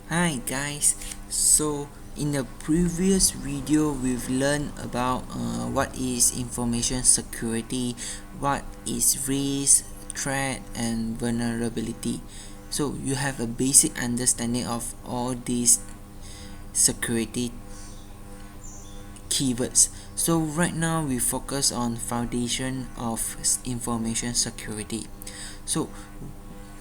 Hi guys, so in the previous video we've learned about what is information security, what is risk, threat and vulnerability. So you have a basic understanding of all these security keywords. So right now we focus on foundation of information security. So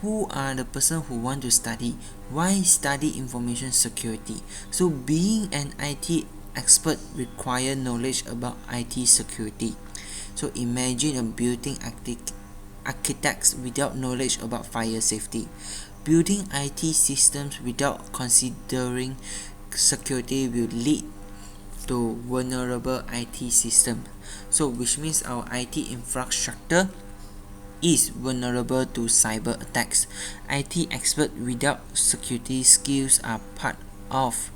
who are the person who want to study? Why study information security? So being an IT expert require knowledge about IT security. So imagine a building architects without knowledge about fire safety. Building IT systems without considering security will lead to vulnerable IT system. So which means our IT infrastructure is vulnerable to cyber attacks. IT experts without security skills are part of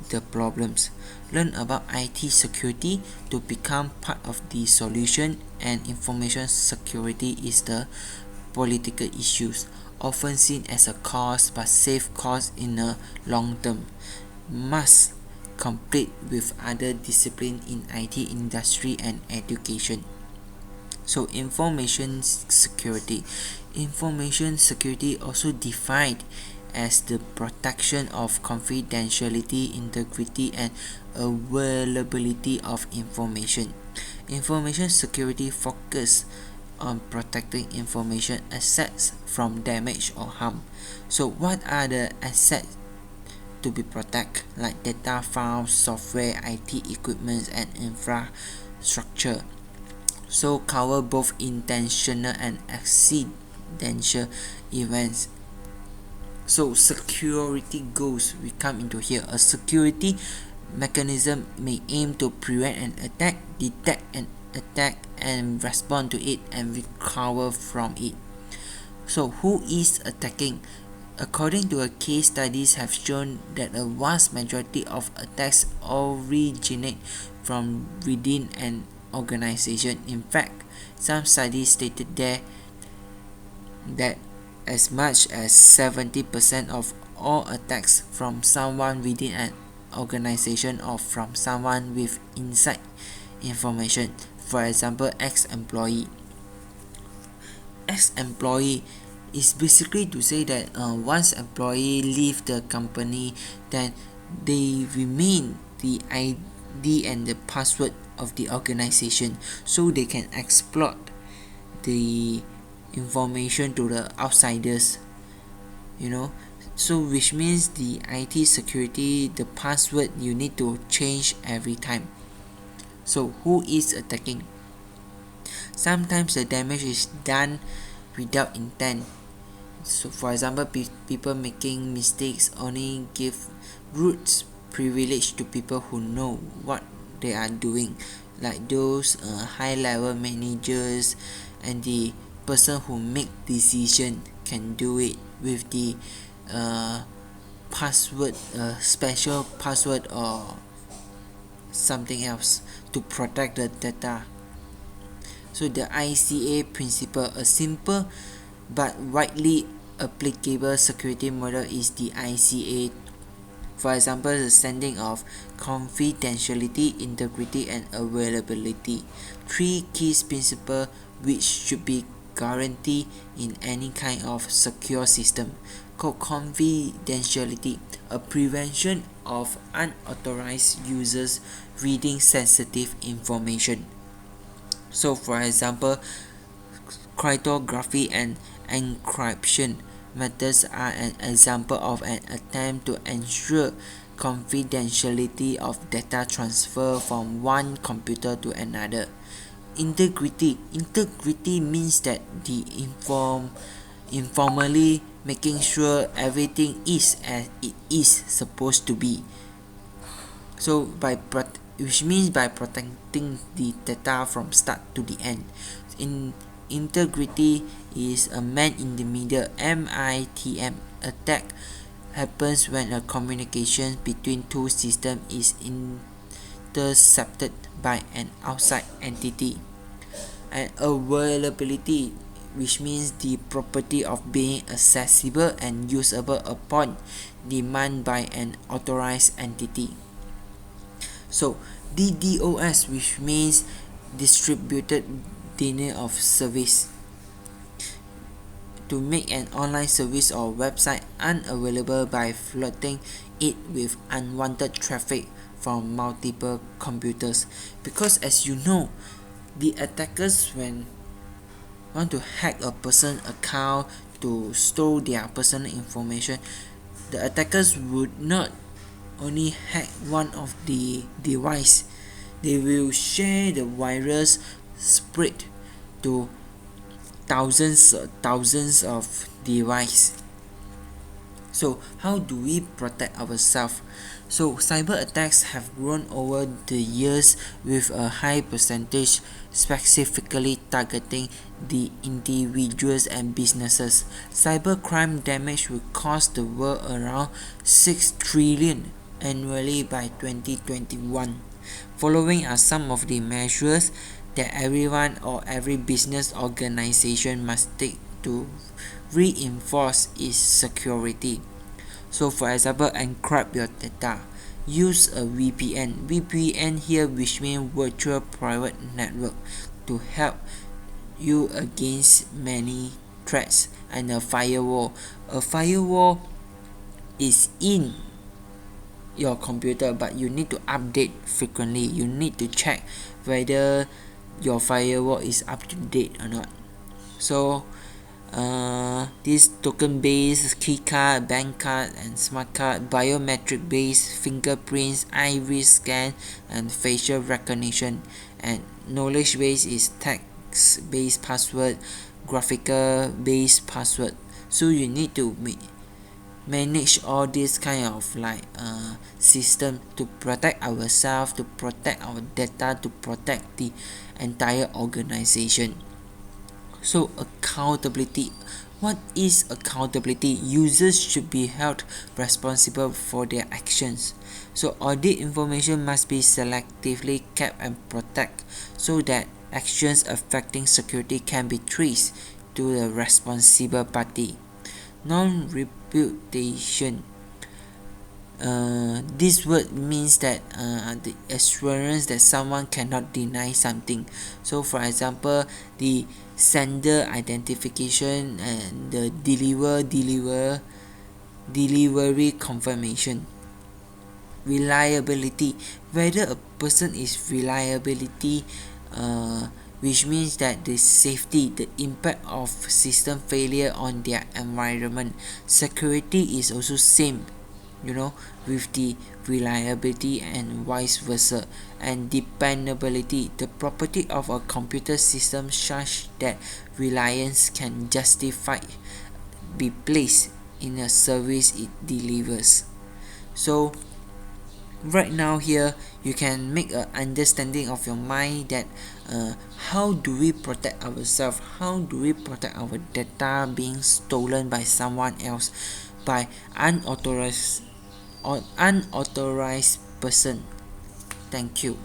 the problems. Learn about IT security to become part of the solution, and information security is the political issues often seen as a cost but safe cost in the long term. Must compete with other disciplines in IT industry and education. So information security. Information security also defined as the protection of confidentiality, integrity and availability of information. Information security focus on protecting information assets from damage or harm. So what are the assets to be protected, like data files, software, IT equipment and infrastructure? So cover both intentional and accidental events. So security goals we come into here. A security mechanism may aim to prevent an attack, detect an attack and respond to it and recover from it. So who is attacking? According to a case, studies have shown that a vast majority of attacks originate from within an organization. In fact, some studies stated there that as much as 70% of all attacks from someone within an organization or from someone with inside information. For example, ex-employee. Ex-employee is basically to say that once employee leave the company, then they remain the ID and the password of the organization, so they can exploit the information to the outsiders, so which means the IT security, the password you need to change every time. So who is attacking? Sometimes the damage is done without intent. So for example, people making mistakes only give root privilege to people who know what they are doing, like those high level managers and the person who make decision can do it with the password, special password or something else to protect the data. So the ICA principle, a simple but widely applicable security model is the ICA. For example, the standing of confidentiality, integrity and availability. Three key principles which should be guaranteed in any kind of secure system. Called confidentiality, a prevention of unauthorized users reading sensitive information. So for example, cryptography and encryption methods are an example of an attempt to ensure confidentiality of data transfer from one computer to another. Integrity means that the informally making sure everything is as it is supposed to be. So which means by protecting the data from start to the end. Integrity is a man in the middle, MITM. Attack happens when a communication between two systems is intercepted by an outside entity. And availability, which means the property of being accessible and usable upon demand by an authorized entity. So DDoS, which means distributed denial of service, to make an online service or website unavailable by flooding it with unwanted traffic from multiple computers. Because as you know, the attackers, when want to hack a person's account to store their personal information, the attackers would not only hack one of the device, they will share the virus spread to thousands of device. So how do we protect ourselves? So cyber attacks have grown over the years with a high percentage specifically targeting the individuals and businesses. Cybercrime damage will cost the world around 6 trillion annually by 2021. Following are some of the measures that everyone or every business organization must take to reinforce its security. So for example, encrypt your data. Use a VPN. VPN here, which means virtual private network, to help you against many threats. And a firewall. A firewall is in your computer, but you need to update frequently. You need to check whether your firewall is up to date or not. So this token based key card, bank card and smart card, biometric based fingerprints, iris scan and facial recognition, and knowledge base is text based password, graphical based password. So you need to manage all this kind of system to protect ourselves, to protect our data, to protect the entire organization. So accountability. What is accountability? Users should be held responsible for their actions. So audit information must be selectively kept and protected so that actions affecting security can be traced to the responsible party. Non-reputation. This word means that the assurance that someone cannot deny something. So for example, the sender identification and the delivery confirmation. Reliability. Whether a person is reliability, which means that the safety, the impact of system failure on their environment. Security is also same, with the reliability and vice versa. And dependability, the property of a computer system such that reliance can justify be placed in a service it delivers. So right now here you can make an understanding of your mind that how do we protect ourselves, how do we protect our data being stolen by someone else, by unauthorized person. Thank you.